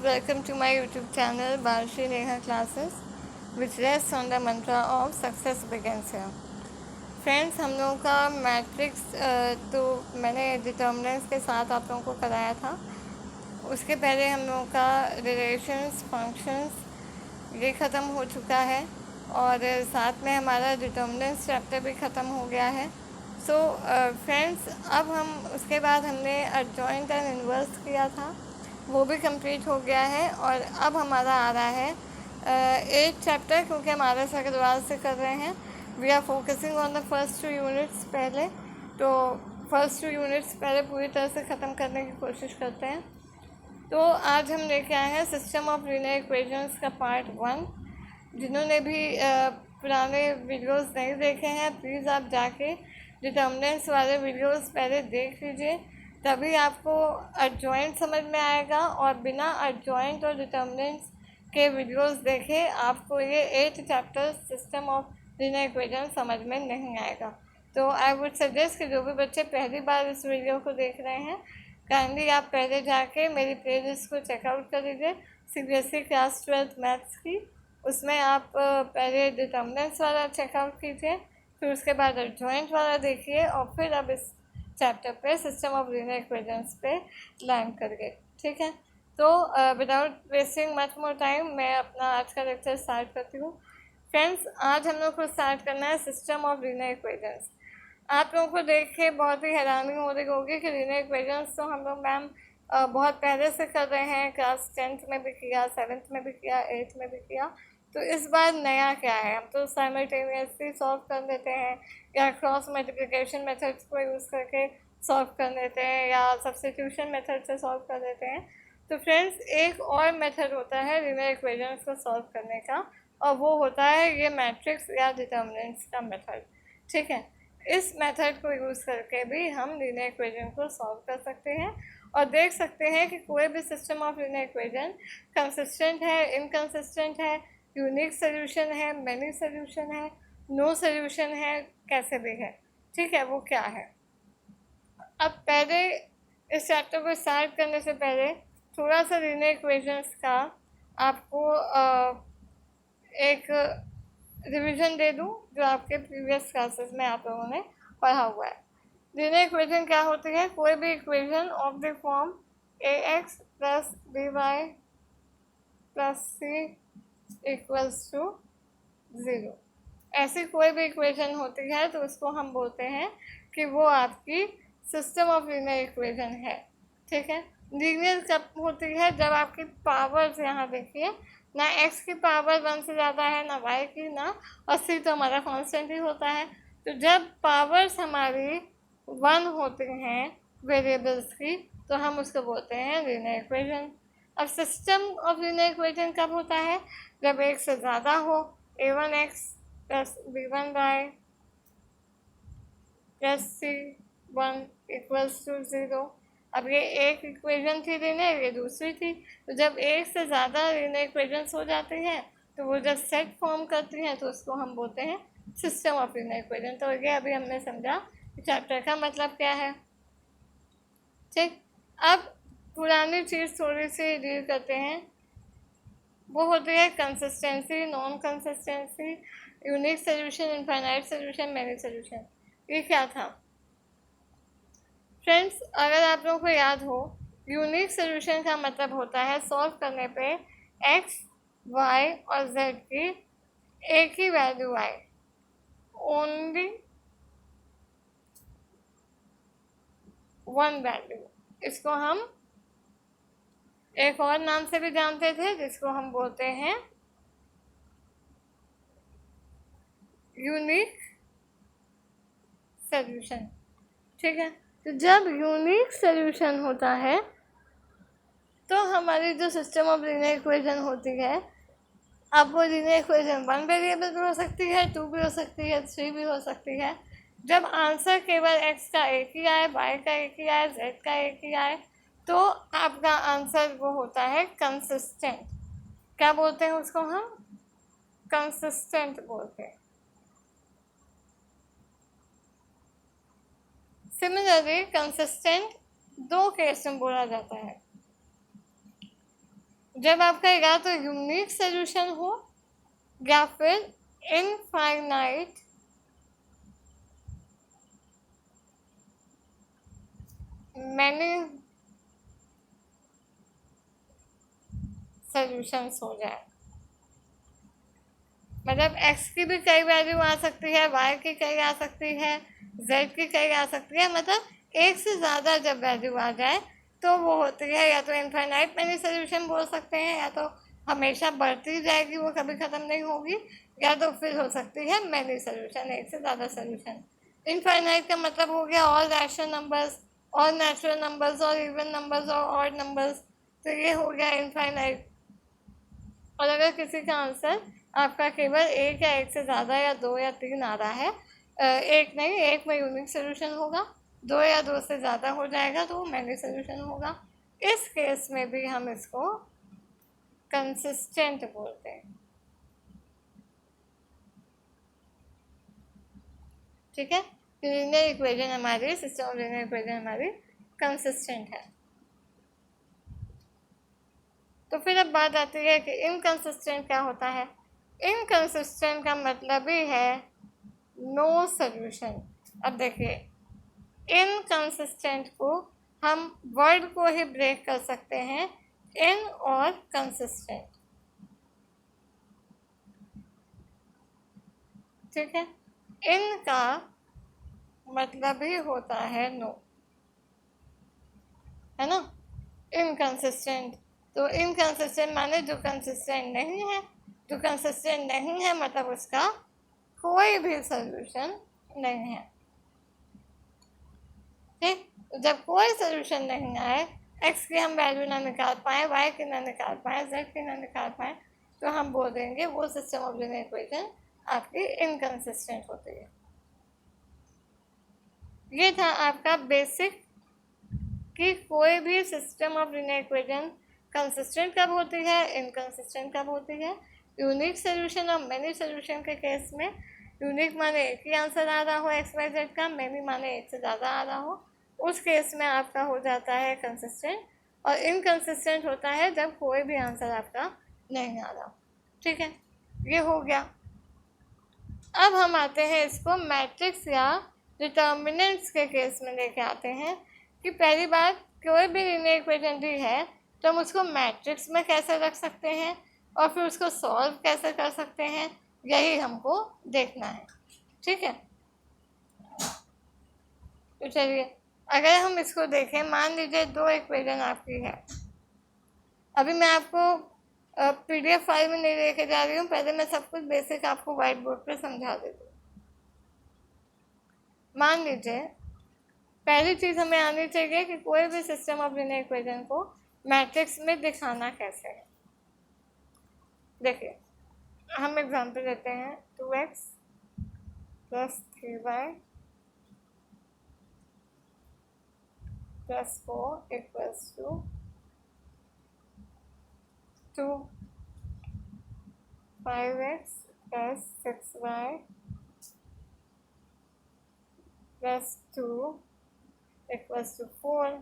welcome to my YouTube channel Balshri Neha Classes, which rests on the mantra of success begins here. Friends, हम लोगों का matrix तो मैंने determinants के साथ आप लोगों को कराया था। उसके पहले हम लोगों का रिलेशंस, फंक्शंस ये ख़त्म हो चुका है और साथ में हमारा डिटर्मिनेंट्स चैप्टर भी ख़त्म हो गया है। सो फ्रेंड्स, अब हम उसके बाद हमने एडजॉइंट एंड इन्वर्स किया था, वो भी कंप्लीट हो गया है। और अब हमारा आ रहा है 8th चैप्टर, क्योंकि हम आर एस अग्रवाल से कर रहे हैं। We are focusing on the first 2 units पहले, तो फर्स्ट 2 यूनिट्स पहले पूरी तरह से ख़त्म करने की कोशिश करते हैं। तो आज हम लेके आए हैं सिस्टम ऑफ लीनियर इक्वेशंस का पार्ट 1। जिन्होंने भी पुराने वीडियोस नहीं देखे हैं, प्लीज़ आप जाके डिटर्मिनेंट्स वाले वीडियोस पहले देख लीजिए, तभी आपको एडजॉइंट समझ में आएगा। और बिना एडजॉइंट और डिटर्मिनेंट्स के वीडियोस देखे आपको ये 8th chapter system of linear equation समझ में नहीं आएगा। तो आई वुड सजेस्ट कि जो भी बच्चे पहली बार इस वीडियो को देख रहे हैं, काइंडली आप पहले जाके मेरी प्लेलिस्ट को चेकआउट कर लीजिए CBSE क्लास 12th मैथ्स की। उसमें आप पहले डिटर्मिनेंट्स वाला चेकआउट कीजिए, फिर उसके बाद एडजॉइंट वाला देखिए, और फिर अब इस चैप्टर पे सिस्टम ऑफ लीनियर इक्वेशंस पे लर्न करिए। ठीक है, तो without wasting much more time मैं अपना आज का लेक्चर स्टार्ट करती हूँ। फ्रेंड्स, आज हम लोग को स्टार्ट करना है सिस्टम ऑफ लीनियर इक्वेशंस। आप लोगों को देख के बहुत ही हैरानी हो रही होगी कि लीनियर इक्वेशंस तो हम लोग मैम बहुत पहले से कर रहे हैं, क्लास 10th में भी किया, 7th में भी किया, 8th में भी किया। तो इस बार नया क्या है? हम तो साइमल्टेनियसली सॉल्व कर लेते हैं, या क्रॉस मल्टीप्लिकेशन मेथड्स को यूज़ करके सॉल्व कर लेते हैं, या सब्स्टिट्यूशन मेथड से सॉल्व कर लेते हैं। तो फ्रेंड्स, एक और मेथड होता है लीनियर इक्वेशंस को सॉल्व करने का, और वो होता है ये मैट्रिक्स या डिटर्मिनेंट्स का मेथड। ठीक है, इस मेथड को यूज़ करके भी हम लीनियर इक्वेशन को सॉल्व कर सकते हैं और देख सकते हैं कि कोई भी system of linear equation consistent है, इनकंसिस्टेंट है, यूनिक सोल्यूशन है, मैनी सोल्यूशन है, नो सोल्यूशन है, कैसे भी है। ठीक है, वो क्या है? अब पहले इस चैप्टर को स्टार्ट करने से पहले थोड़ा सा लीनियर इक्वेशंस का आपको एक रिवीजन दे दूं, जो आपके प्रीवियस क्लासेस में आप लोगों ने पढ़ा हुआ है। लीनियर इक्वेशन क्या होती है? कोई भी equation of the form ax plus by plus c equals to 0, ऐसी कोई भी इक्वेशन होती है तो उसको हम बोलते हैं कि वो आपकी सिस्टम ऑफ लीनियर इक्वेशन है। ठीक है, लीनियर कब होती है? जब आपकी पावर्स, यहाँ देखिए, ना x की पावर 1 से ज़्यादा है, ना y की, ना, और c तो हमारा कांस्टेंट ही होता है। तो जब पावर्स हमारी 1 होती हैं वेरिएबल्स की, तो हम उसको बोलते हैं लीनियर इक्वेशन। अब सिस्टम ऑफ लीनियर इक्वेशन कब होता है? जब एक से ज़्यादा हो, a1x plus b1y plus c1 equals to 0। अब ये एक इक्वेशन थी लीनियर, ये दूसरी थी। तो जब एक से ज़्यादा लीनियर इक्वेशंस हो जाती हैं, तो वो जब सेट फॉर्म करती हैं, तो उसको हम बोलते हैं सिस्टम ऑफ लीनियर इक्वेशन। तो ये अभी हमने समझा कि चैप्टर का मतलब क्या है। ठीक, अब पुरानी चीज़ थोड़ी सी डील करते हैं, वो होती है consistency, non consistency, unique solution, infinite solution, many solution. ये क्या था फ्रेंड्स? अगर आप लोगों को याद हो, यूनिक सोल्यूशन का मतलब होता है सॉल्व करने पे x, y और z की एक ही वैल्यू आए, ओनली वन वैल्यू। इसको हम एक और नाम से भी जानते थे, जिसको हम बोलते हैं यूनिक सोल्यूशन। ठीक है, तो जब यूनिक सोल्यूशन होता है, तो हमारी जो सिस्टम ऑफ लीनियर इक्वेशन होती है, अब वो लीनियर इक्वेशन 1 वेरिएबल भी हो सकती है, 2 भी हो सकती है, 3 भी हो सकती है। जब आंसर केवल x का एक ही आए, y का एक ही आए, z का एक ही आए, तो आपका आंसर वो होता है कंसिस्टेंट। क्या बोलते हैं उसको? हम कंसिस्टेंट बोलते हैं। सिमिलरली कंसिस्टेंट दो केस में बोला जाता है। जब आपका या तो यूनिक सोल्यूशन हो या फिर इनफाइनाइट मैनी सोल्यूशंस हो जाए। मतलब x की भी कई वैल्यू आ सकती है, y की कई आ सकती है, z की कई आ सकती है। मतलब एक से ज़्यादा जब वैल्यू आ जाए तो वो होती है या तो इनफाइनाइट मैनी सोल्यूशन बोल सकते हैं, या तो हमेशा बढ़ती जाएगी, वो कभी ख़त्म नहीं होगी, या तो फिर हो सकती है मैनी सोल्यूशन, एक से ज़्यादा सोल्यूशन। इनफाइनाइट का मतलब हो गया ऑल रैशनल नंबर्स, और नेचुरल नंबर्स, और इवन नंबर्स, और ऑड नंबर्स। तो ये हो गया इनफाइनाइट। और अगर किसी का आंसर आपका केवल एक या एक से ज़्यादा या दो या तीन आ रहा है, एक नहीं, एक में यूनिक सोल्यूशन होगा, दो या दो से ज़्यादा हो जाएगा तो वो मैनी सोल्यूशन होगा। इस केस में भी हम इसको कंसिस्टेंट बोलते हैं। ठीक है, लीनियर इक्वेशन हमारी, सिस्टम ऑफ लीनियर इक्वेशन हमारी कंसिस्टेंट है। तो फिर अब बात आती है कि इनकंसिस्टेंट क्या होता है। इनकंसिस्टेंट का मतलब ही है नो सोल्यूशन। अब देखिए, इनकंसिस्टेंट को हम वर्ड को ही ब्रेक कर सकते हैं, इन और कंसिस्टेंट। ठीक है, इन का मतलब ही होता है नो, है ना। इनकंसिस्टेंट, तो इनकंसिस्टेंट माने जो कंसिस्टेंट नहीं है। जो कंसिस्टेंट नहीं है मतलब उसका कोई भी सोल्यूशन नहीं है। ठीक, जब कोई सोल्यूशन नहीं आए, एक्स की हम वैल्यू ना निकाल पाए, वाई की ना निकाल पाए, जेड की ना निकाल पाए, तो हम बोल देंगे वो सिस्टम ऑफ लीनियर इक्वेशन आपकी इनकंसिस्टेंट होती है। ये था आपका बेसिक कि कोई भी system of linear equation consistent कब होती है, इनकंसिस्टेंट कब होती है। यूनिक सोल्यूशन और मैनी सोल्यूशन के केस में यूनिक माने एक ही आंसर आ रहा हो एक्स वाई जेड का, मैनी माने एक से ज़्यादा आ रहा हो, उस केस में आपका हो जाता है कंसिस्टेंट। और इनकंसिस्टेंट होता है जब कोई भी आंसर आपका नहीं आ रहा। ठीक है, ये हो गया। अब हम आते हैं इसको मैट्रिक्स या डिटर्मिनेंट्स के केस में लेके आते हैं कि पहली बात, कोई भी लीनियर इक्वेशन दी है तो हम उसको मैट्रिक्स में कैसे रख सकते हैं और फिर उसको सॉल्व कैसे कर सकते हैं, यही हमको देखना है। ठीक है, तो चलिए अगर हम इसको देखें, मान लीजिए दो इक्वेशन आपकी है। अभी मैं आपको PDF फाइल में नहीं लेके जा रही हूँ, पहले मैं सब कुछ बेसिक आपको व्हाइट बोर्ड पर समझा देती हूँ। मान लीजिए पहली चीज़ हमें आनी चाहिए कि कोई भी सिस्टम ऑफ लीनियर इक्वेशन को मैट्रिक्स में दिखाना कैसे है। देखिए, हम एग्जांपल लेते हैं 2x + 3y + 4 = 2, 5x + 6y + 2 = 4।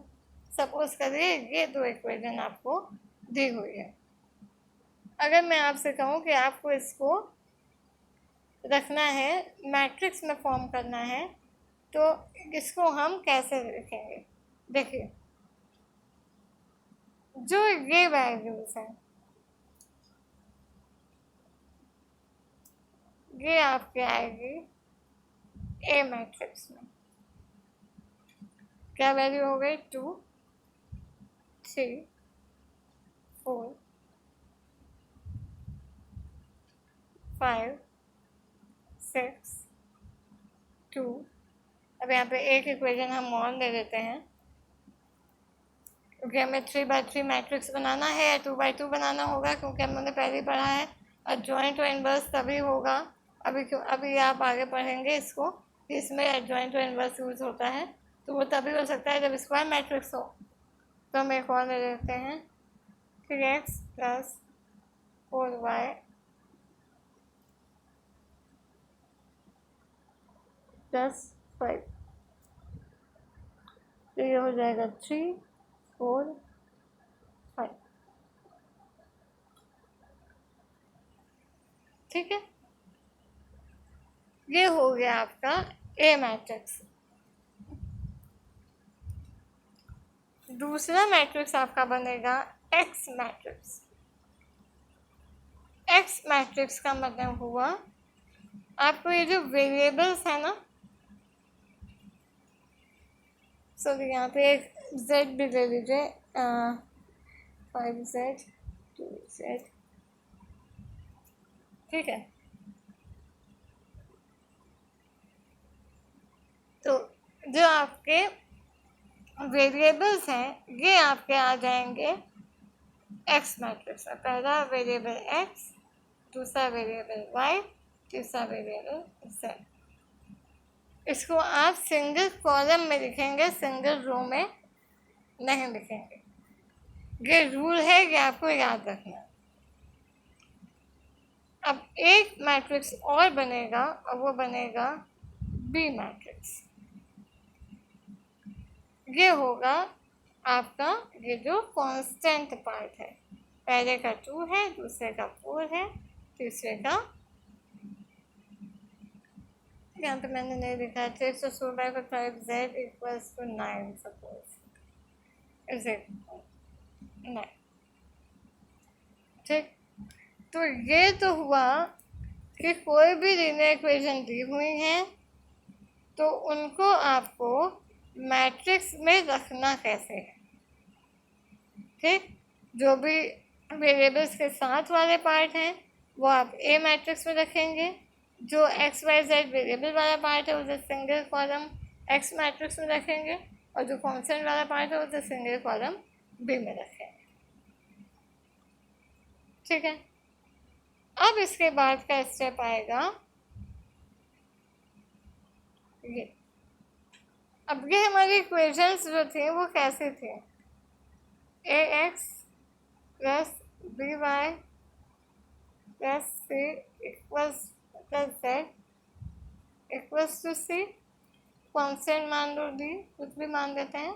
Suppose करिए ये दो इक्वेशन आपको दी हुई है। अगर मैं आपसे कहूँ कि आपको इसको रखना है, मैट्रिक्स में फॉर्म करना है, तो इसको हम कैसे लिखेंगे। देखिए, जो ये वैल्यूज हैं ये आपके आएगी ए मैट्रिक्स में। क्या वैल्यू हो गई, 2, 3, 4, 5, 6, 2। अब यहाँ पे एक इक्वेशन हम और ले लेते हैं, क्योंकि हमें 3x3 मैट्रिक्स बनाना है या 2x2 बनाना होगा, क्योंकि हमने पहले ही पढ़ा है और जॉइंट और इन्वर्स तभी होगा। अभी आप आगे पढ़ेंगे इसको, इसमें जॉइंट और इन्वर्स यूज होता है, तो वो तभी हो सकता है जब स्क्वायर मैट्रिक्स हो। तो हम एक और ले लेते हैं, 3x + 4y + 5। तो ये हो जाएगा 3, 4, 5। ठीक है, ये हो गया आपका ए मैट्रिक्स। दूसरा मैट्रिक्स आपका बनेगा एक्स मैट्रिक्स। एक्स मैट्रिक्स का मतलब हुआ आपको ये जो वेरिएबल्स है ना, सॉरी यहाँ पे एक जेड भी ले लीजिए, 5z 2z, ठीक है। तो जो आपके वेरिएबल्स हैं ये आपके आ जाएंगे एक्स मैट्रिक्स में। पहला वेरिएबल एक्स, दूसरा वेरिएबल वाई, तीसरा वेरिएबल जेड। इसको आप सिंगल कॉलम में लिखेंगे, सिंगल रो में नहीं लिखेंगे। ये रूल है, ये आपको याद रखना। अब एक मैट्रिक्स और बनेगा और वो बनेगा बी मैट्रिक्स। ये होगा आपका ये जो कांस्टेंट पार्ट है, पहले का 2 है, दूसरे का 4 है, तीसरे का यहाँ पे मैंने नहीं लिखा है 316/5z equals to 9 suppose, is it 9, ठीक। तो ये तो हुआ कि कोई भी लीनियर इक्वेशन दी हुई है तो उनको आपको मैट्रिक्स में रखना कैसे है, ठीक। जो भी वेरिएबल्स के साथ वाले पार्ट हैं वो आप ए मैट्रिक्स में रखेंगे, जो एक्स वाई जेड वेरिएबल वाला पार्ट है उसे सिंगल कॉलम एक्स मैट्रिक्स में रखेंगे, और जो कांस्टेंट वाला पार्ट है उसे सिंगल कॉलम बी में रखेंगे, ठीक है। अब इसके बाद का स्टेप आएगा ये। अब ये हमारी इक्वेशंस जो थी वो कैसे थी, a x plus b y plus c equals plus z equals to c, constant मान लो डी, कुछ भी मान देते हैं,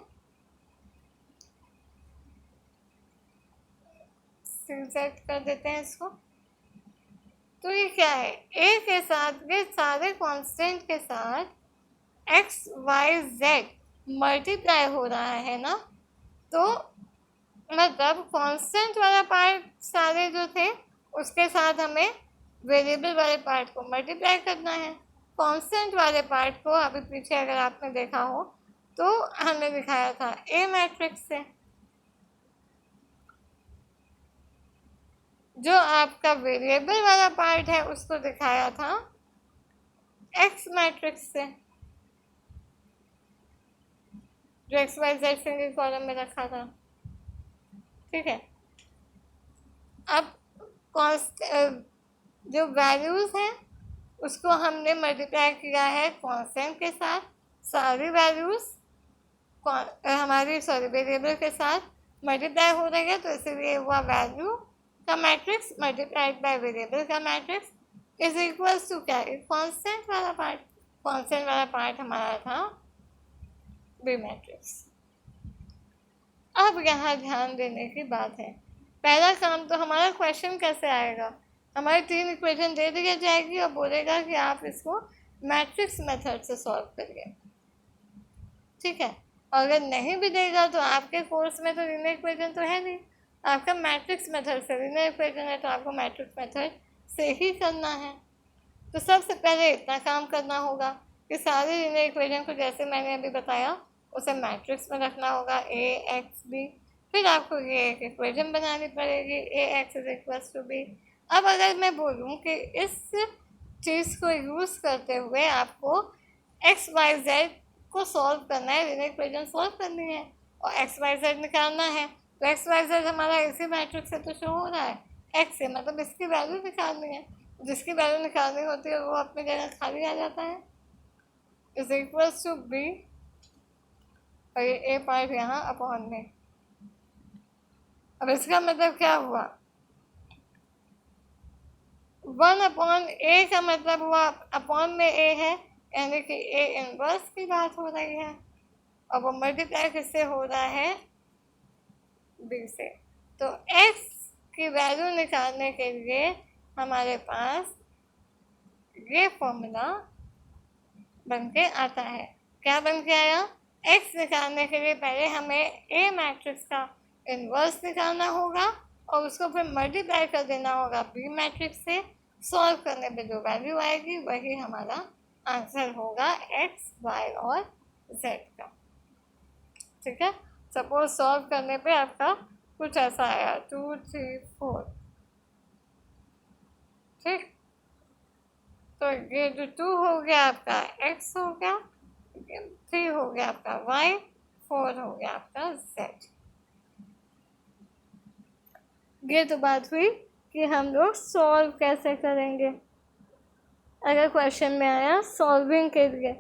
सी जेड कर देते हैं इसको। तो ये क्या है, ए के साथ ये सारे कांस्टेंट के साथ एक्स वाई जेड मल्टीप्लाई हो रहा है ना, तो मतलब कांस्टेंट वाला पार्ट सारे जो थे उसके साथ हमें वेरिएबल वाले पार्ट को मल्टीप्लाई करना है। कांस्टेंट वाले पार्ट को अभी पीछे अगर आपने देखा हो तो हमने दिखाया था ए मैट्रिक्स से, जो आपका वेरिएबल वाला पार्ट है उसको दिखाया था एक्स मैट्रिक्स से, जो X Y Z single column में रखा था, ठीक है। अब जो वैल्यूज़ हैं उसको हमने मल्टीप्लाई किया है कांस्टेंट के साथ, सारी वैल्यूज़ हमारी वेरिएबल के साथ मल्टीप्लाई हो रही है, तो इसीलिए हुआ वैल्यू का मैट्रिक्स मल्टीप्लाइड बाय वेरिएबल का मैट्रिक्स इज इक्वल्स टू क्या, कांस्टेंट वाला पार्ट। कांस्टेंट वाला पार्ट हमारा था बी मैट्रिक्स। अब यहाँ ध्यान देने की बात है, पहला काम तो हमारा क्वेश्चन कैसे आएगा, हमारी 3 इक्वेशन दे दी जाएगी और बोलेगा कि आप इसको मैट्रिक्स मेथड से सॉल्व करिए, ठीक है। और अगर नहीं भी देगा तो आपके कोर्स में तो लीनियर इक्वेशन तो है नहीं, आपका मैट्रिक्स मेथड से लीनियर इक्वेशन है, तो आपको मैट्रिक्स मेथड से ही करना है। तो सबसे पहले इतना काम करना होगा कि सारे लीनियर इक्वेशन को जैसे मैंने अभी बताया उसे मैट्रिक्स में रखना होगा ए एक्स बी, फिर आपको ये एक इक्वेशन बनानी पड़ेगी a x is equals to b. अब अगर मैं बोलूँ कि इस चीज़ को यूज़ करते हुए आपको एक्स वाई जेड को सॉल्व करना है, लीनियर इक्वेशन सॉल्व करनी है और एक्स वाई जेड निकालना है, तो एक्स वाई जेड हमारा इसी मैट्रिक्स से तो शो हो रहा है, एक्स से मतलब इसकी वैल्यू निकालनी है, जिसकी वैल्यू निकालनी होती है वो अपनी जगह खाली आ जाता है, इज इक्वल्स टू बी, और ये ए पार्ट यहाँ अपॉन में। अब इसका मतलब क्या हुआ, 1 अपॉन ए का मतलब हुआ अपॉन में ए है, यानी कि ए इनवर्स की बात हो रही है, और वो मल्टीप्लाई किससे हो रहा है, बी से। तो एक्स की वैल्यू निकालने के लिए हमारे पास ये फॉर्मूला बन के आता है। क्या बन के आया? x निकालने के लिए पहले हमें ए मैट्रिक्स का इन्वर्स निकालना होगा और उसको फिर मल्टीप्लाई कर देना होगा बी मैट्रिक्स से। सॉल्व करने पे जो वैल्यू आएगी वही हमारा आंसर होगा x, y और z का। ठीक है, सपोज सॉल्व करने पे आपका कुछ ऐसा आया 2, 3, 4। ठीक, तो ये जो 2 हो गया आपका x हो गया, 3 हो गया आपका y, 4 हो गया आपका z। ये तो बात हुई कि हम लोग सॉल्व कैसे करेंगे। अगर क्वेश्चन में आया सॉल्विंग के लिए,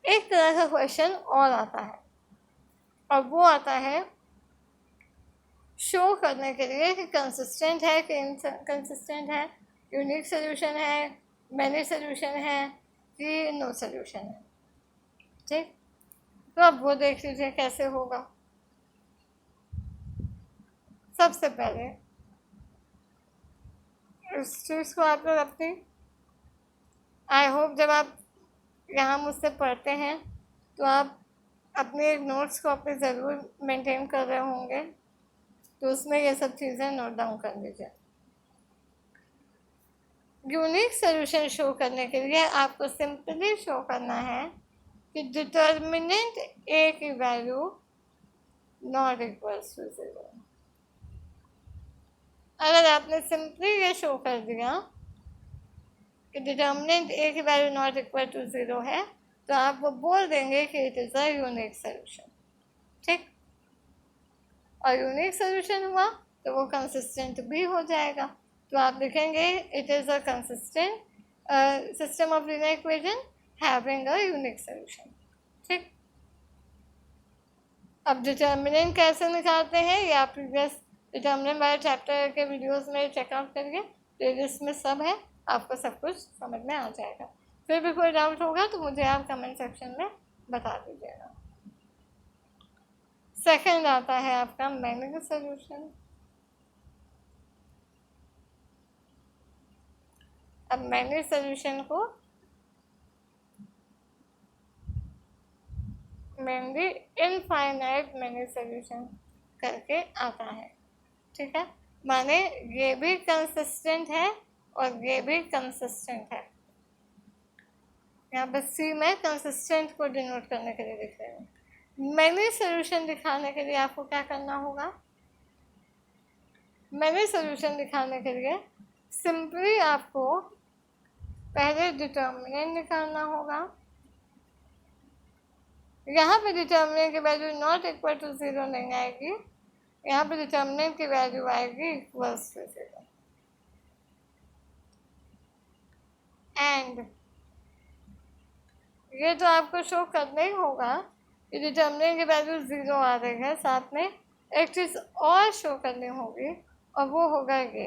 एक तरह का क्वेश्चन और आता है और वो आता है शो करने के लिए कि कंसिस्टेंट है कि इनकंसिस्टेंट है, यूनिक सोल्यूशन है, मैनी सोल्यूशन है कि नो सोल्यूशन है। ठीक, तो अब वो देख लीजिए कैसे होगा। सबसे पहले इस चीज़ को आप लोग अपनी, आई होप जब आप यहाँ मुझसे पढ़ते हैं तो आप अपने एक नोट्स को अपने ज़रूर मेंटेन कर रहे होंगे, तो उसमें ये सब चीज़ें नोट डाउन कर लीजिए। यूनिक सोल्यूशन शो करने के लिए आपको सिंपली शो करना है कि डिटर्मिनेंट ए की वैल्यू नॉट इक्वल्स टू 0। अगर आपने सिंपली ये शो कर दिया कि डिटर्मिनेंट ए की वैल्यू नॉट इक्वल टू 0 है, तो आप वो बोल देंगे कि it is a unique solution. ठीक, और यूनिक सोल्यूशन हुआ तो वो कंसिस्टेंट भी हो जाएगा। तो आप लिखेंगे it is a consistent system of linear equation having a unique solution. ठीक, अब डिटर्मिनेंट कैसे निकालते हैं ये आप प्रीवियस डिटर्मिनेंट वाले चैप्टर के वीडियोस में चेकआउट करिए, प्लेलिस्ट में सब है, आपको सब कुछ समझ में आ जाएगा। फिर भी कोई डाउट होगा तो मुझे आप कमेंट सेक्शन में बता दीजिएगा। सेकंड आता है आपका मैनी सोल्यूशन। अब मैनी सोल्यूशन को मेनली इनफाइनाइट मैनी सोल्यूशन करके आता है। ठीक है, माने ये भी कंसिस्टेंट है और ये भी कंसिस्टेंट है। यहाँ पर सी में कंसिस्टेंट को डिनोट करने के लिए लिख रहे हैं। मैनी सोल्यूशन दिखाने के लिए आपको क्या करना होगा? मैनी सोल्यूशन दिखाने के लिए सिंपली आपको पहले डिटर्मिनेंट निकालना होगा। यहाँ पे डिटर्मिनेंट की वैल्यू नॉट इक्वल टू 0 नहीं आएगी, यहाँ पे डिटर्मिनेंट की वैल्यू आएगी इक्वल्स टू 0। एंड ये तो आपको शो करना ही होगा कि डिटर्मिनेंट की वैल्यू 0 आ रही है। साथ में एक चीज़ और शो करनी होगी और वो होगा ये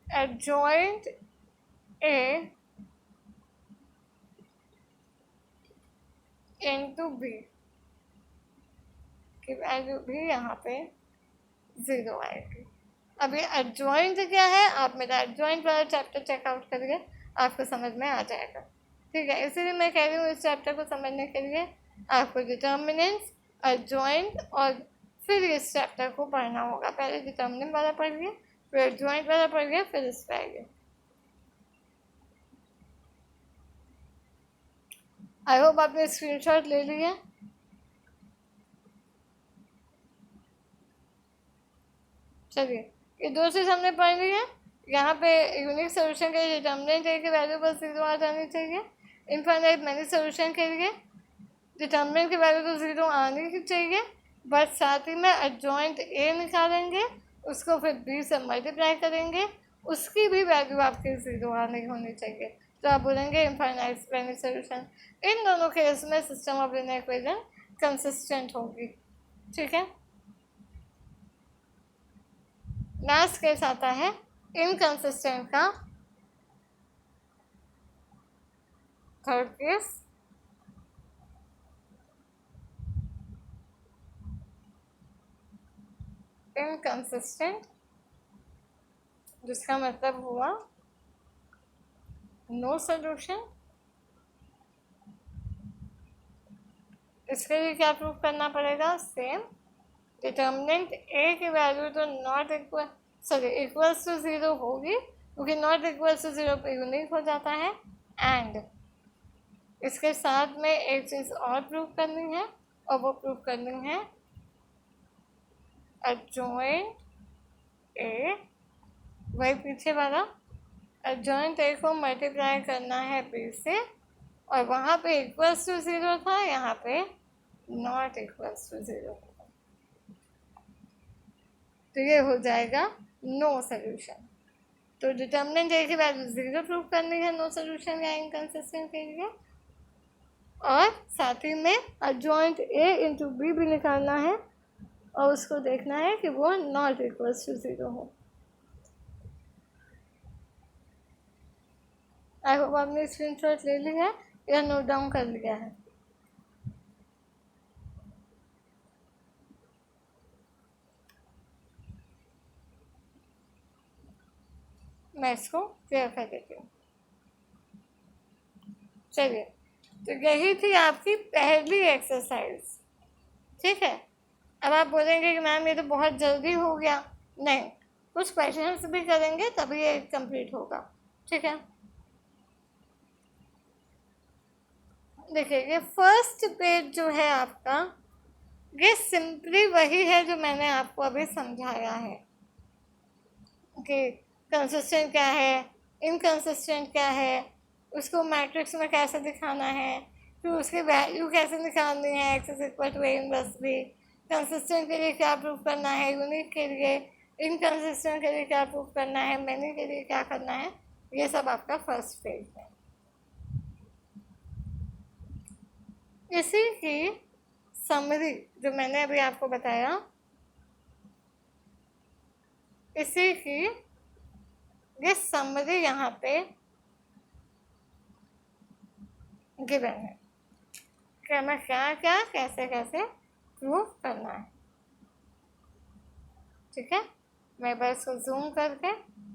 एडजॉइंट ए इनटू बी की वैल्यू भी यहाँ पे 0 आएगी। अब ये एडजॉइंट क्या है, आप मेरा एडजॉइंट वाला चैप्टर चेकआउट करिए, आपको समझ में आ जाएगा। ठीक है, इसीलिए मैं कह रही हूँ इस चैप्टर को समझने के लिए आपको डिटर्मिनेंट्स, एडजॉइंट और फिर इस चैप्टर को पढ़ना होगा। पहले डिटर्मिनेंट वाला पढ़िए, फिर एडजॉइंट वाला पढ़िए, फिर इस पर आइए। आई होप आपने स्क्रीनशॉट ले लिया। चलिए, ये दो चीज़ हमने पढ़ ली है। यहाँ पे यूनिक सोल्यूशन के लिए डिटर्मिनेंट ए की वैल्यू बस 0 आ जानी चाहिए। इनफाइनाइट मैनी सोल्यूशन के लिए डिटर्मिनेंट की वैल्यू तो 0 आनी ही चाहिए, बट साथ ही में एडजॉइंट ए निकालेंगे, उसको फिर बी से मल्टीप्लाई करेंगे, उसकी भी वैल्यू आपकी 0 आनी होनी चाहिए। तो आप बोलेंगे इनफाइनाइट मैनी सोल्यूशन। इन दोनों केस में system of linear equation consistent होगी। ठीक है, लास्ट केस आता है इनकंसिस्टेंट का, थर्ड केस। इनकंसिस्टेंट, जिसका मतलब हुआ नो सोल्यूशन। इसके लिए क्या प्रूव करना पड़ेगा? सेम, डिटर्मिनेंट ए की वैल्यू तो not equal equals to zero होगी, क्योंकि नॉट इक्वल्स टू ज़ीरो पे यूनिक हो जाता है। एंड इसके साथ में एक चीज़ और प्रूव करनी है, और वो प्रूव करनी है एडजॉइंट ए, वही पीछे वाला एडजॉइंट ए को मल्टीप्लाई करना है बी से, और वहाँ पे इक्वल्स टू ज़ीरो था, यहाँ पे नॉट इक्वल्स टू ज़ीरो, तो ये हो जाएगा नो सोल्यूशन। तो डिटर्मिनेंट ए की वैल्यू ज़ीरो प्रूव करनी है नो सोल्यूशन या इनकंसिस्टेंट के लिए, और साथ ही में एडजॉइंट ए इंटू बी भी निकालना है, और उसको देखना है कि वो नॉट इक्वल्स टू ज़ीरो हो। आई होप आपने स्क्रीनशॉट ले लिया है या नोट डाउन कर लिया है। मैं इसको क्लियर कर देती हूँ। चलिए, तो यही थी आपकी पहली एक्सरसाइज, ठीक है। अब आप बोलेंगे कि मैम ये तो बहुत जल्दी हो गया। नहीं, कुछ क्वेश्चंस भी करेंगे तभी ये कंप्लीट होगा, ठीक है। देखिए, ये फर्स्ट पेज जो है आपका, ये सिंपली वही है जो मैंने आपको अभी समझाया है कि कंसिस्टेंट क्या है, इनकंसिस्टेंट क्या है, उसको मैट्रिक्स में कैसे दिखाना है, फिर उसकी वैल्यू कैसे निकालनी है, X is equal to A inverse B, consistent के लिए क्या प्रूफ करना है, यूनिक के लिए, इनकंसिस्टेंट के लिए क्या प्रूफ करना है, मैनी के लिए क्या करना है, ये सब आपका फर्स्ट पेज है। इसी की समरी जो मैंने अभी आपको बताया, इसी की ये समरी यहाँ पे गिवन है कि हमें क्या क्या कैसे कैसे प्रूव करना है, ठीक है। मैं बस इसको जूम करके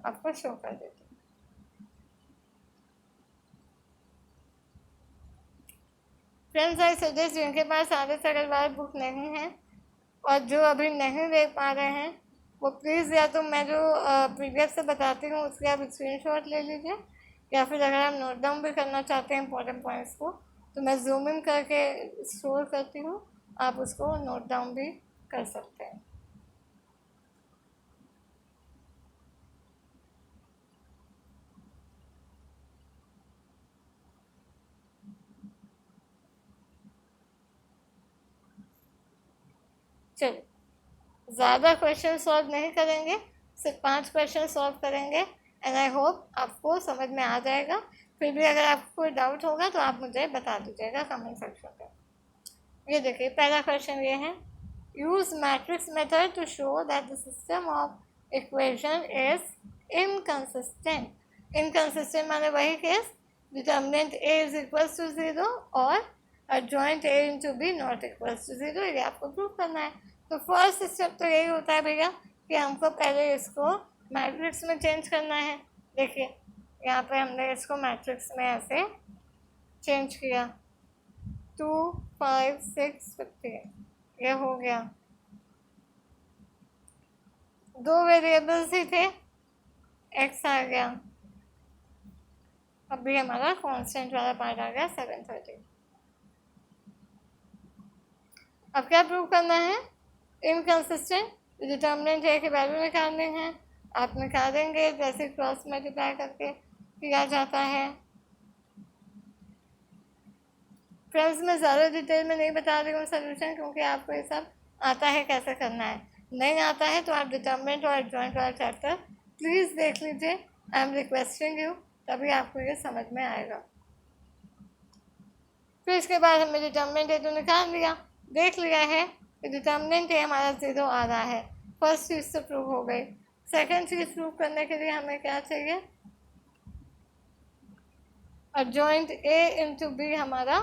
आपको शो कर देती हूँ। फ्रेंड्स, आई सजेस्ट जिनके पास आदर्श अग्रवाल बुक नहीं है और जो अभी नहीं देख पा रहे हैं, वो प्लीज़ या तो मैं जो पीडीएफ से बताती हूँ उसके आप स्क्रीनशॉट ले लीजिए, या फिर अगर आप नोट डाउन भी करना चाहते हैं इंपॉर्टेंट पॉइंट्स को, तो मैं जूम इन करके स्टोर करती हूँ, आप उसको नोट डाउन भी कर सकते हैं। चलिए, ज़्यादा क्वेश्चन सॉल्व नहीं करेंगे, सिर्फ 5 क्वेश्चन सॉल्व करेंगे, एंड आई होप आपको समझ में आ जाएगा। फिर भी अगर आपको कोई डाउट होगा तो आप मुझे बता दीजिएगा कमेंट सेक्शन में। ये देखिए, पहला क्वेश्चन ये है, use matrix method to show that the system of equation is inconsistent. Inconsistent माने वही case determinant A is equals to zero और adjoint A into B not equals to zero, ये आपको प्रूव करना है। तो फर्स्ट स्टेप तो यही होता है भैया कि हमको पहले इसको मैट्रिक्स में चेंज करना है। देखिए, यहाँ पे हमने इसको मैट्रिक्स में ऐसे चेंज किया, 2 5 6 15, ये हो गया। दो वेरिएबल्स ही थे, एक्स आ गया, अभी हमारा कांस्टेंट वाला पार्ट आ गया 730। अब क्या प्रूव करना है? इनकंसिस्टेंट, डिटर्मिनेंट ए की वैल्यू निकालनी है, आप निकालेंगे जैसे क्रॉस मल्टीप्लाई करके किया जाता है। फ्रेंड्स, मैं ज़्यादा डिटेल में नहीं बता रही हूँ सोल्यूशन, क्योंकि आपको ये सब आता है कैसे करना है। नहीं आता है तो आप डिटर्मिनेंट और एडजॉइंट वाला चैप्टर प्लीज़ देख लीजिए, आई एम रिक्वेस्टिंग यू, तभी आपको ये समझ में आएगा। फिर इसके बाद हमने डिटर्मिनेंट ए तो निकाल लिया, देख लिया है कि डिटर्मिनेंट ए हमारा 0 आ रहा है, फर्स्ट चीज़ तो प्रूव हो गई। सेकेंड चीज़ प्रूव करने के लिए हमें क्या चाहिए? एडजॉइंट ए इंटू बी हमारा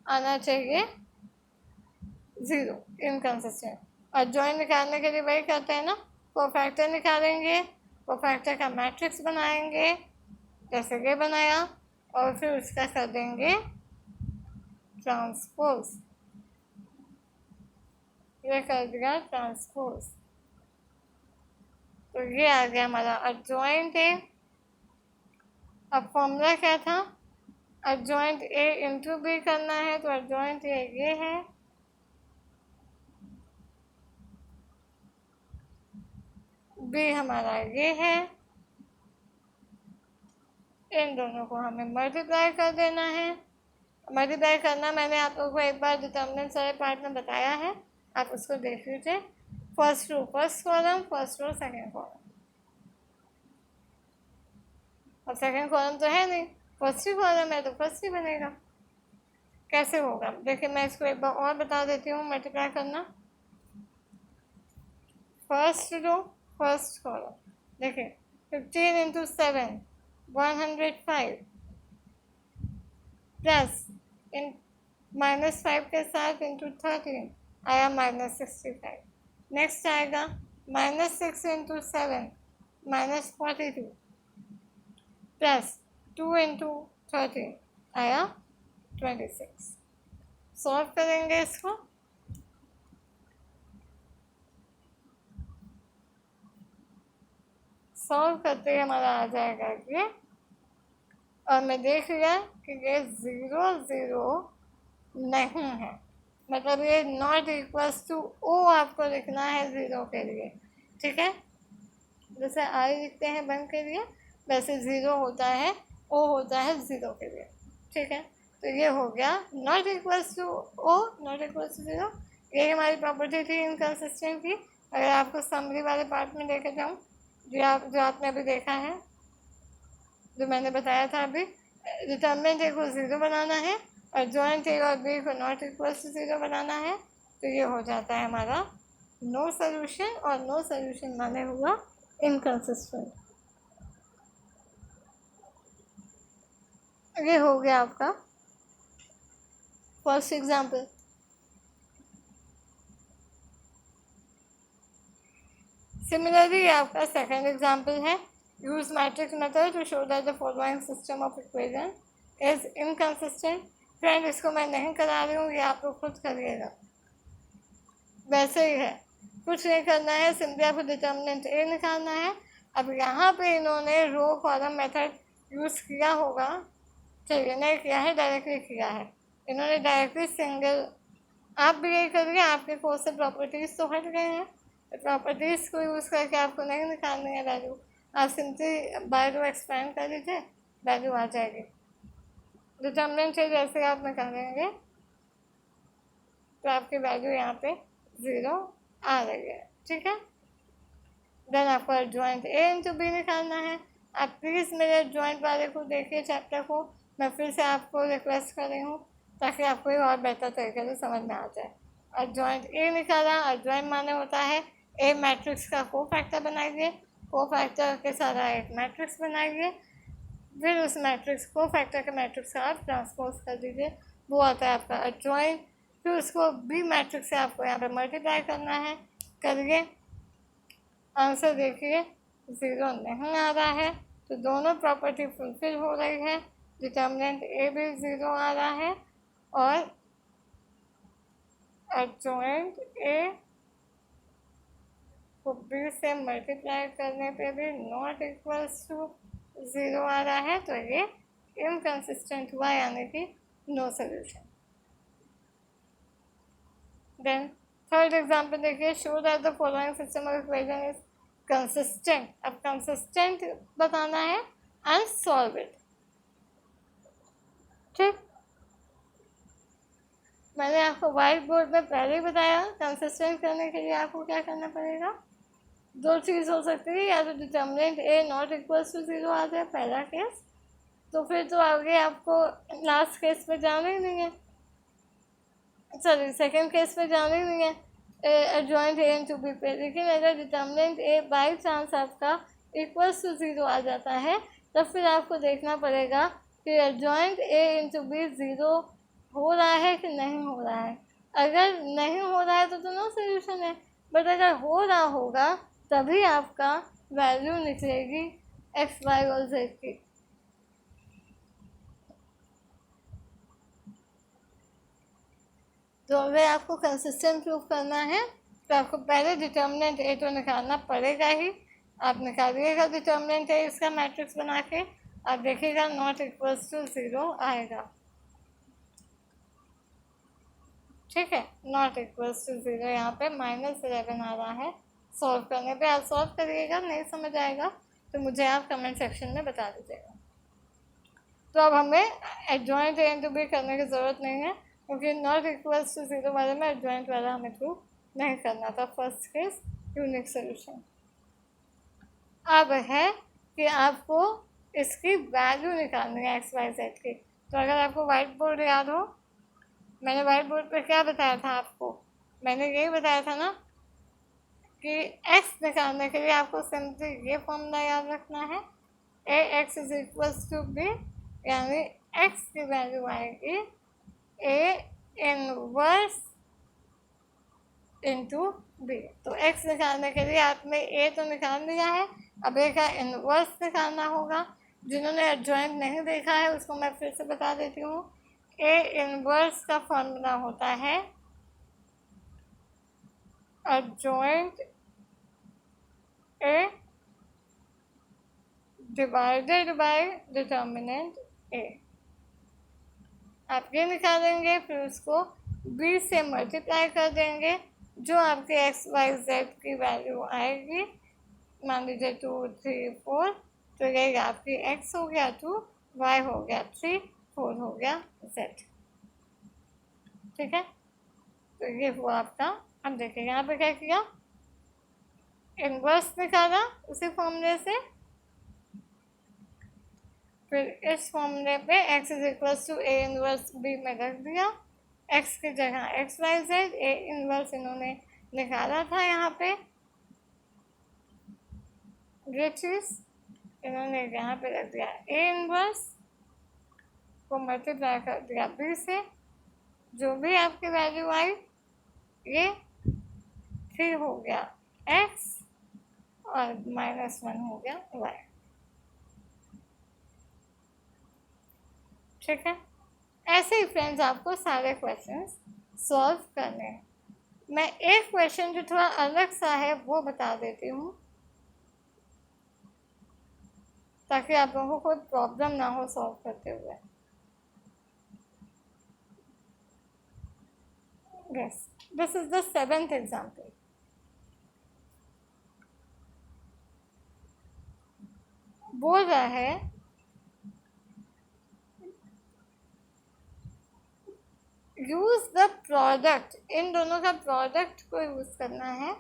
आना चाहिए 0, इनकंसिस्टेंट। और जॉइंट निकालने के लिए वही करते हैं ना, कोफैक्टर निकालेंगे, कोफैक्टर का मैट्रिक्स बनाएंगे जैसे ये बनाया, और फिर उसका कर देंगे ट्रांसपोज, ये कर दिया ट्रांसपोज, तो ये आ गया हमारा एडजॉइंट ए। अब फॉर्मूला क्या था, एडजॉइंट ए इंटू बी करना है, तो एडजॉइंट ए ये है, बी हमारा ये है, इन दोनों को हमें मल्टीप्लाई कर देना है। मल्टीप्लाई करना मैंने आप लोगों को एक बार डिटर्मिनेंट सारे पार्ट में बताया है, आप उसको देख लीजिए। First row first column, first row second column, और सेकेंड कॉलम तो है नहीं, फर्स्ट ही कॉलम है तो फर्स्ट ही बनेगा। कैसे होगा देखिए, मैं इसको एक बार और बता देती हूँ मल्टीप्लाई करना। फर्स्ट रो फर्स्ट कॉलम, देखिए 15 इंटू 7 105 प्लस इन -5 के साथ इंटू 13 आया -65। नेक्स्ट आएगा -6 इंटू 7 -42 प्लस 2 इंटू 13 आया 26। सॉल्व करेंगे इसको, सॉल्व करते ही हमारा आ जाएगा ये, और मैं देख लिया कि ये 0 0 नहीं है, मतलब ये नॉट इक्वल्स टू ओ आपको लिखना है 0 के लिए, ठीक है। जैसे आई लिखते हैं 1 के लिए, वैसे 0 होता है, ओ होता है 0 के लिए, ठीक है। तो ये हो गया not equals to O, not equals to 0, ये हमारी प्रॉपर्टी थी इनकंसिस्टेंट की। अगर आपको समरी वाले पार्ट में लेकर जाऊँ, जो आपने अभी देखा है, जो मैंने बताया था अभी, डिटर्मिनेंट ए को 0 बनाना है और जॉइंट ए और बी को नॉट इक्वल्स टू 0 बनाना है, तो ये हो जाता है हमारा नो सोल्यूशन, और नो सोल्यूशन माने हुआ इनकंसिस्टेंट। ये हो गया आपका फर्स्ट एग्जाम्पल। सिमिलरली आपका सेकेंड एग्जाम्पल है, use matrix method to show that the following system of equation is inconsistent. Friend इसको मैं नहीं करा रही हूँ, ये आप लोग खुद करिएगा, वैसे ही है, कुछ नहीं करना है, सिंपली आपको डिटर्मिनेंट ए निकालना है। अब यहाँ पे इन्होंने रो कॉलम मेथड यूज़ किया होगा, चलिए नहीं किया है, डायरेक्टली किया है इन्होंने, डायरेक्टली सिंगल, आप भी यही करिए, आपके कोर्स से प्रॉपर्टीज़ तो हट गए हैं, प्रॉपर्टीज़ को यूज़ करके आपको नहीं निकालनी है वैल्यू, आप सिंपली बाय रो एक्सपेंड कर लीजिए, वैल्यू आ जाएगी। डिटर्मिनेंट से जैसे आप निकालेंगे तो आपकी वैल्यू यहाँ पे 0 आ रही है, ठीक है। देन आपको एडजॉइंट ए इंटू बी निकालना है। आप प्लीज़ मेरे एडजॉइंट वाले को देखिए चैप्टर को, मैं फिर से आपको रिक्वेस्ट कर रही हूँ ताकि आपको ये और बेहतर तरीके से समझ में आ जाए। एडजॉइंट ए निकाला, एडजॉइंट माने होता है ए मैट्रिक्स का को फैक्टर बनाइए, को फैक्टर के साथ एक मैट्रिक्स बनाइए, फिर उस मैट्रिक्स को फैक्टर के मैट्रिक्स का आप ट्रांसपोज कर दीजिए, वो आता है आपका एडजॉइंट। फिर उसको बी मैट्रिक्स से आपको यहाँ पे मल्टीप्लाई करना है, करिए, आंसर देखिए 0 नहीं आ रहा है, तो दोनों प्रॉपर्टी फुलफिल हो रही है, डिटर्मिनेंट ए भी 0 आ रहा है और एडजॉइंट ए को बी से मल्टीप्लाई करने पे भी नॉट इक्वल्स टू 0 आ रहा है, तो ये इनकंसिस्टेंट हुआ, यानी कि no solution. Then third example देखिए, show that the following system of equation is consistent. अब कंसिस्टेंट बताना है एंड सॉल्व इट, ठीक। मैंने आपको व्हाइट बोर्ड में पहले ही बताया, कंसिस्टेंट करने के लिए आपको क्या करना पड़ेगा, दो चीज़ हो सकती है, या तो determinant A not equals to 0 आ जाए, पहला केस, तो फिर तो आगे आपको लास्ट केस पे जाना ही नहीं है, सॉरी सेकेंड केस पे जाना ही नहीं है, एडजॉइंट ए इंटू बी पे। लेकिन अगर डिटर्मिनेंट ए बाई चांस आपका इक्वल्स टू 0 आ जाता है, तब फिर आपको देखना पड़ेगा कि एडजॉइंट ए इंटू बी 0 हो रहा है कि नहीं हो रहा है। अगर नहीं हो रहा है तो नो सोल्यूशन है, बट अगर हो रहा होगा तभी आपका वैल्यू निकलेगी एक्स वाई और जेड की। तो अगर आपको कंसिस्टेंट प्रूफ करना है तो आपको पहले डिटर्मिनेंट ए तो निकालना पड़ेगा ही। आप निकालिएगा डिटर्मिनेंट ए इसका मैट्रिक्स बना के, आप देखिएगा नॉट इक्वल्स टू 0 आएगा। ठीक है, नॉट इक्वल्स टू 0 यहाँ पे -11 आ रहा है। सॉल्व करने पे आप सॉल्व करिएगा, नहीं समझ आएगा तो मुझे आप कमेंट सेक्शन में बता दीजिएगा। तो अब हमें एडजॉइंट ए इंटू बी करने की ज़रूरत नहीं है, क्योंकि नॉट इक्वल्स टू 0 वाले में एडजॉइंट वाला हमें प्रूव नहीं करना था। First case unique solution. अब है कि आपको इसकी वैल्यू निकालनी है एक्स वाई जेड की। तो अगर आपको वाइट बोर्ड याद हो, मैंने वाइट बोर्ड पर क्या बताया था आपको, मैंने यही बताया था ना कि x निकालने के लिए आपको सिंपली ये फॉर्मूला याद रखना है, A x is equals to B, यानी x की वैल्यू आएगी ए इनवर्स इंटू बी। तो x निकालने के लिए आपने a तो निकाल लिया है, अब a का इनवर्स निकालना होगा। जिन्होंने एडजॉइंट नहीं देखा है उसको मैं फिर से बता देती हूँ। a इनवर्स का फॉर्मूला होता है adjoint a divided by determinant a। आप ये निकालेंगे, फिर उसको b से मल्टीप्लाई कर देंगे, जो आपके एक्स वाई जेड की वैल्यू आएगी, मान लीजिए 2 3 4, तो ये आपकी x हो गया 2, y हो गया 3, 4 हो गया z। ठीक है, तो ये हुआ आपका। अब देखिए यहाँ पे क्या किया, इनवर्स निकाला उसी फॉर्मूले से, फिर इस फॉर्मूले पे x is equals to A inverse b में रख दिया, x की जगह X Y Z, A inverse इन्होंने निकाला था यहाँ पे, ये चीज़ इन्होंने यहाँ पे रख दिया, ए इनवर्स को मल्टीप्लाई कर दिया b से, जो भी आपकी वैल्यू आई ये 3 हो गया x और -1 हो गया y। ठीक है, ऐसे ही फ्रेंड्स आपको सारे क्वेश्चंस सॉल्व करने हैं। मैं एक क्वेश्चन जो थोड़ा अलग सा है वो बता देती हूँ, ताकि आप लोगों को कोई प्रॉब्लम ना हो सॉल्व करते हुए। Yes, this is the 7th example. बोल रहा है यूज द प्रोडक्ट, इन दोनों का प्रोडक्ट को यूज करना है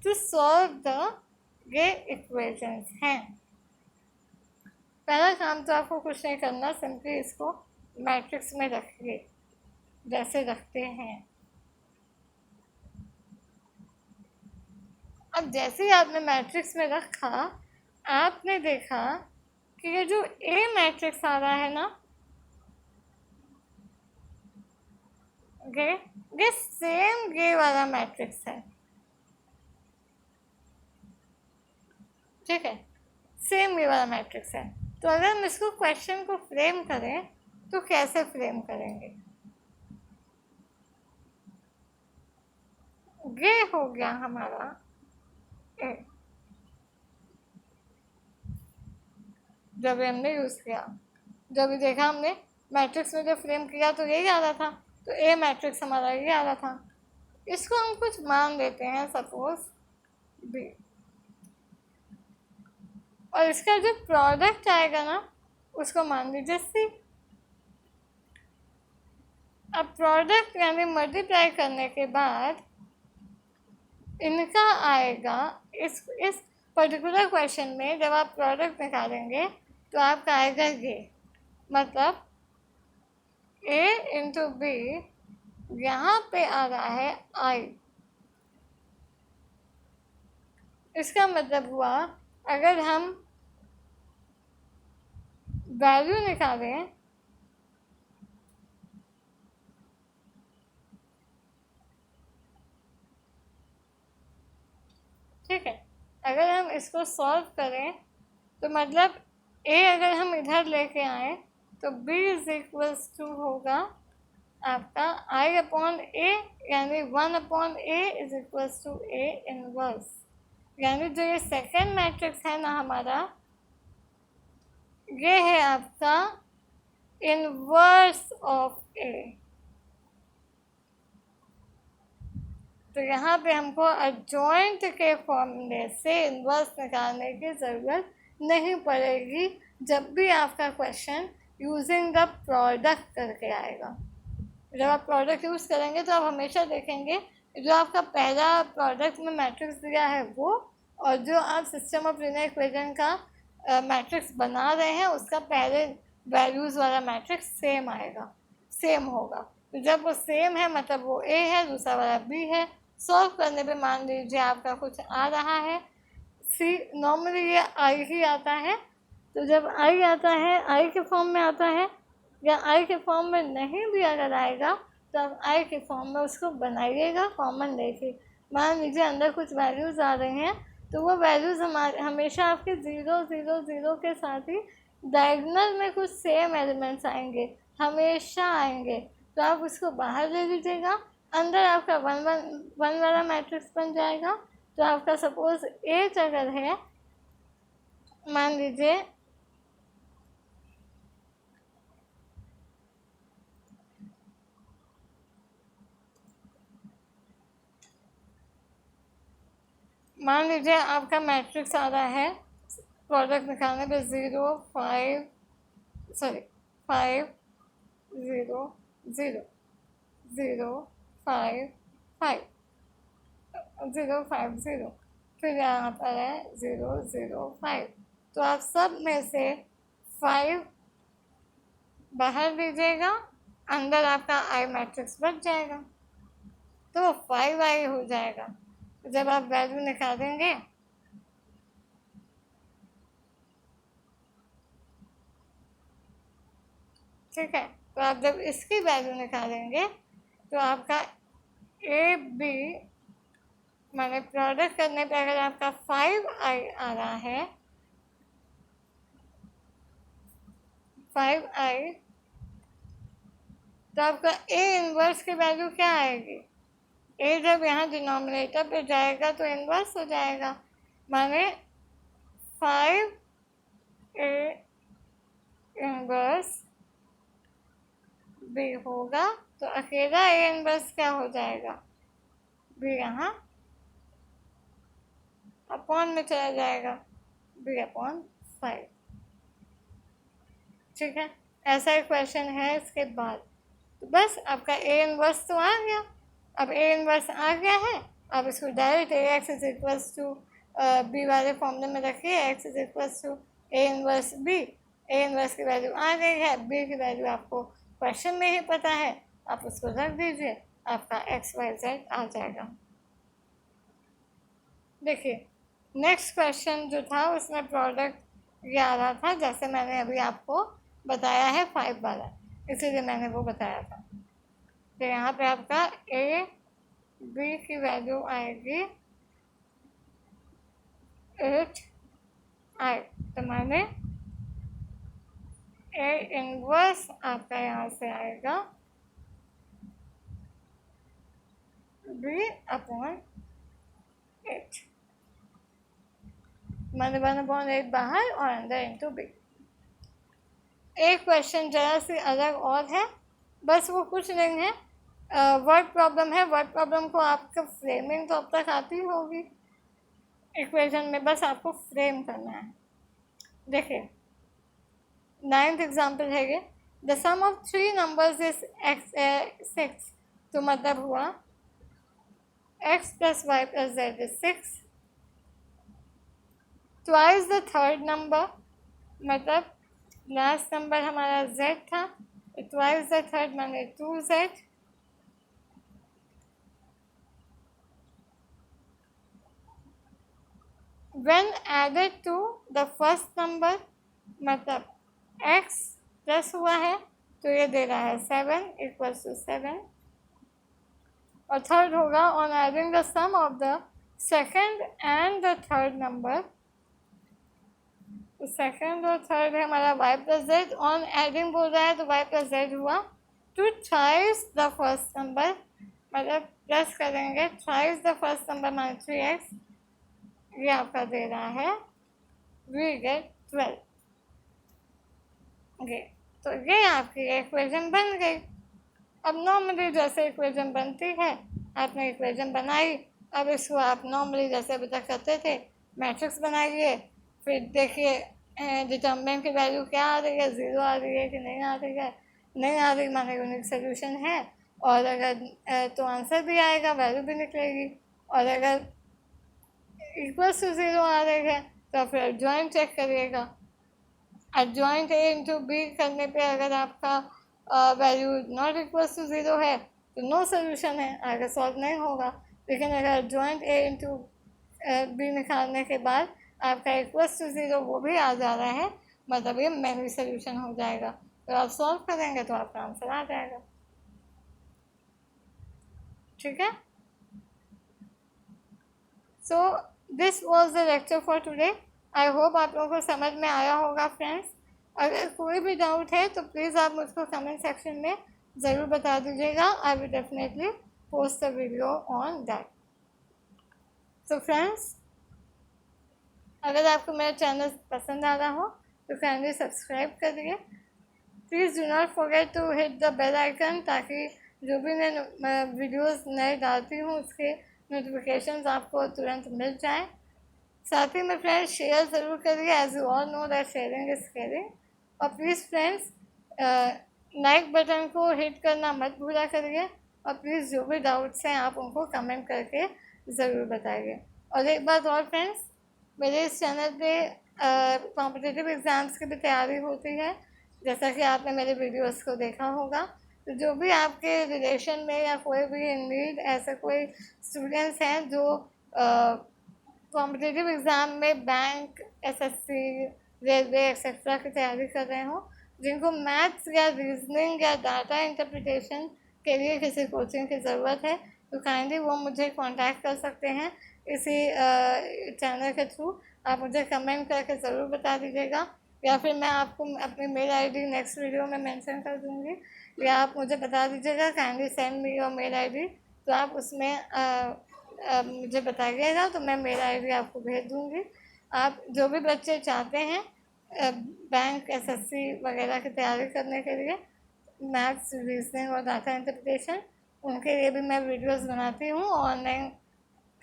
टू सॉल्व द ये इक्वेशंस हैं। पहला काम तो आपको कुछ नहीं करना, सिंपली इसको मैट्रिक्स में रखिए जैसे रखते हैं। अब जैसे ही आपने मैट्रिक्स में रखा, आपने देखा कि ये जो ए मैट्रिक्स आ रहा है ना, ये सेम ये वाला मैट्रिक्स है। ठीक है, सेम ये वाला मैट्रिक्स है। तो अगर हम इसको क्वेश्चन को फ्रेम करें तो कैसे फ्रेम करेंगे, ये हो गया हमारा ए, जब हमने यूज़ किया, जब देखा हमने मैट्रिक्स में जब फ्रेम किया तो यही आ रहा था, तो ए मैट्रिक्स हमारा ये आ रहा था। इसको हम कुछ मान लेते हैं, सपोज बी, और इसका जो प्रोडक्ट आएगा ना उसको मान लीजिए सी। अब प्रोडक्ट यानी मल्टीप्लाई करने के बाद इनका आएगा, इस पर्टिकुलर क्वेश्चन में जब आप प्रोडक्ट निकालेंगे तो आपका आएगा ये, मतलब ए इंटू बी, यहाँ पे आ रहा है आई। इसका मतलब हुआ अगर हम वैल्यू निकालें ठीक है, हम इसको सॉल्व करें तो मतलब ए अगर हम इधर लेके आए तो बी इज इक्वल्स टू होगा आपका आई अपॉन ए, यानी 1 upon A is equals to A inverse. यानी जो ये सेकेंड मैट्रिक्स है ना हमारा, ये है आपका इनवर्स ऑफ ए। तो यहाँ पे हमको अजॉइंट के फॉर्मूले से इन्वर्स निकालने की ज़रूरत नहीं पड़ेगी जब भी आपका क्वेश्चन यूजिंग द प्रोडक्ट करके आएगा। जब आप प्रोडक्ट यूज़ करेंगे तो आप हमेशा देखेंगे जो आपका पहला प्रोडक्ट में मैट्रिक्स दिया है वो, और जो आप सिस्टम ऑफ लीनियर इक्वेशन का मैट्रिक्स बना रहे हैं उसका पहले वैल्यूज़ वाला मैट्रिक्स सेम आएगा, सेम होगा। तो जब वो सेम है मतलब वो ए है, दूसरा वाला बी है। सॉल्व करने पे मान लीजिए आपका कुछ आ रहा है सी, नॉर्मली ये आई ही आता है। तो जब आई आता है, आई के फॉर्म में आता है या आई के फॉर्म में नहीं भी अगर आएगा तो आप आई के फॉर्म में उसको बनाइएगा कॉमन लेके। मान लीजिए अंदर कुछ वैल्यूज़ आ रहे हैं तो वो वैल्यूज़ हमारे हमेशा आपके 0 0 0 के साथ ही डायगोनल में कुछ सेम एलिमेंट्स आएंगे, हमेशा आएंगे। तो आप उसको बाहर ले लीजिएगा, अंदर आपका 1 1 1 वाला मैट्रिक्स बन जाएगा। तो आपका सपोज एच अगर है, मान लीजिए आपका मैट्रिक्स आ रहा है प्रोडक्ट निकालने पे 0 5 0 0 0 5 5 0 5 0, फिर यहाँ पर है 0 0 5। तो आप सब में से 5 बाहर लीजिएगा, अंदर आपका आई मैट्रिक्स बच जाएगा, तो 5 आई हो जाएगा। जब आप वैल्यू निकालेंगे ठीक है, तो आप जब इसकी वैल्यू निकालेंगे तो आपका ए बी माने प्रोडक्ट करने पे अगर आपका 5 आई आ रहा है, 5 आई, तो आपका ए इनवर्स की वैल्यू क्या आएगी? ए जब यहाँ डिनोमिनेटर पे जाएगा तो इनवर्स हो जाएगा, माने 5 ए इनवर्स बी होगा। तो अकेला ए इनवर्स क्या हो जाएगा? बी यहाँ अपॉन में चला जाएगा, बी अपॉन 5। ठीक है, ऐसा एक क्वेश्चन है। इसके बाद तो बस आपका ए इनवर्स तो आ गया। अब ए इनवर्स आ गया है, अब इसको direct A x is equals to B वाले फॉर्मूले में रखिए, X is equals to A inverse B. A inverse की वैल्यू आ गई है, बी की वैल्यू आपको क्वेश्चन में ही पता है, आप उसको रख दीजिए, आपका एक्स वाई जेड आ जाएगा। देखिए नेक्स्ट क्वेश्चन जो था उसमें प्रोडक्ट ये आ रहा था, जैसे मैंने अभी आपको बताया है 5 वाला, इसीलिए मैंने वो बताया था। तो यहाँ पे आपका ए बी की वैल्यू आएगी 8 आई, तो माने ए इनवर्स आपका यहाँ से आएगा बी अपॉन 8, माने 1/8 बाहर और अंदर इंटू बी। एक क्वेश्चन जरा सी अलग और है, बस वो कुछ नहीं है, वर्ड प्रॉब्लम है। वर्ड प्रॉब्लम को आपका फ्रेमिंग तो अब तक आती होगी इक्वेशन में, बस आपको फ्रेम करना है। देखिए 9th एग्जाम्पल है ये, the sum of 3 numbers is x 6। तो मतलब हुआ x + y + z is 6, twice the third number, मतलब लास्ट नंबर हमारा z था, ट्वाइस द थर्ड माने 2z, when added to the first number, मतलब x प्लस हुआ है तो ये दे रहा है 7 = 7, और थर्ड होगा on adding the sum of the second and the third number, second और थर्ड है हमारा y plus Z. On adding बोल रहा है तो y प्लस जेड हुआ two twice the first number, मतलब प्लस करेंगे twice the first number minus 3x, ये आपका दे रहा है वी गेट 12। ओके, तो ये आपकी इक्वेशन बन गई। अब नॉर्मली जैसे इक्वेशन बनती है, आपने इक्वेशन बनाई, अब इसको आप नॉर्मली जैसे अभी तक करते थे मैट्रिक्स बनाइए, फिर देखिए डिटर्मिनेंट की वैल्यू क्या आ रही है, ज़ीरो आ रही है कि नहीं आ रही है, नहीं आ रही माने यूनिक सोल्यूशन है, और अगर तो आंसर भी आएगा, वैल्यू भी निकलेगी, और अगर इक्वल्स टू ज़ीरो आ रही है तो फिर जॉइंट चेक करिएगा। एडजॉइंट ए इंटू बी करने पे अगर आपका value not equals to zero है तो नो सोल्यूशन है, आगे सॉल्व नहीं होगा। लेकिन अगर एडजॉइंट ए इंटू बी निकालने के बाद आपका इक्वल्स टू ज़ीरो वो भी आ जा रहा है, मतलब ये मैन्युअल सोल्यूशन हो जाएगा। तो आप सॉल्व करेंगे तो आपका आंसर आ जाएगा। ठीक है, so this was the lecture for today. I hope आप लोगों को समझ में आया होगा फ्रेंड्स। अगर कोई भी डाउट है तो प्लीज़ आप मुझको कमेंट सेक्शन में ज़रूर बता दीजिएगा। I will definitely post the video on that. So friends, अगर आपको मेरा चैनल पसंद आ रहा हो तो काइंडली सब्सक्राइब करिए। Please do not forget to hit the bell icon, ताकि जो भी मैं वीडियोस नए डालती हूँ उसके नोटिफिकेशंस आपको तुरंत मिल जाएं। साथ ही में फ्रेंड्स शेयर ज़रूर करिए, as you all know that sharing is caring. और प्लीज़ फ्रेंड्स लाइक बटन को हिट करना मत भूला करिए, और प्लीज़ जो भी डाउट्स हैं आप उनको कमेंट करके ज़रूर बताइए। और एक बात और फ्रेंड्स, मेरे इस चैनल पे कॉम्पिटिटिव एग्ज़ाम्स की भी तैयारी होती है, जैसा कि आपने मेरे वीडियोस को देखा होगा। तो जो भी आपके रिलेशन में या कोई भी इन नीड ऐसे कोई स्टूडेंट्स हैं जो कॉम्पिटिटिव एग्ज़ाम में बैंक, एसएससी, रेलवे एक्सेट्रा की तैयारी कर रहे हो, जिनको मैथ्स या रीजनिंग या डाटा इंटरप्रिटेशन के लिए किसी कोचिंग की ज़रूरत है, तो काइंडली वो मुझे कांटेक्ट कर सकते हैं इसी चैनल के थ्रू। आप मुझे कमेंट करके ज़रूर बता दीजिएगा, या फिर मैं आपको अपनी मेल आईडी नेक्स्ट वीडियो में मेंशन कर दूँगी, या आप मुझे बता दीजिएगा kindly send me your mail ID. तो आप उसमें मुझे बताइएगा तो मैं मेल आईडी आपको भेज दूँगी। आप जो भी बच्चे चाहते हैं बैंक, एसएससी वगैरह की तैयारी करने के लिए, मैथ्स, रीजनिंग और डाटा इंटरप्रिटेशन, उनके लिए भी मैं वीडियोस बनाती हूँ। ऑनलाइन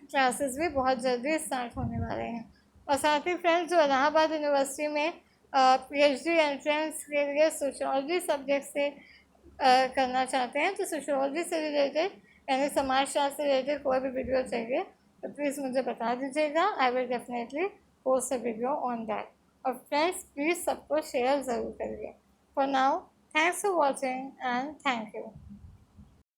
क्लासेस भी बहुत जल्दी स्टार्ट होने वाले हैं। और साथ ही फ्रेंड्स, जो इलाहाबाद यूनिवर्सिटी में पीएचडी एंट्रेंस के लिए सोशियोलॉजी सब्जेक्ट से करना चाहते हैं, तो सोशियोलॉजी से रिलेटेड यानी समाजशास्त्र से रिलेटेड कोई भी वीडियो चाहिए तो प्लीज़ मुझे बता दीजिएगा। I will definitely post a video on that. और फ्रेंड्स प्लीज़ सबको शेयर ज़रूर करिए। For now, thanks for watching and thank you.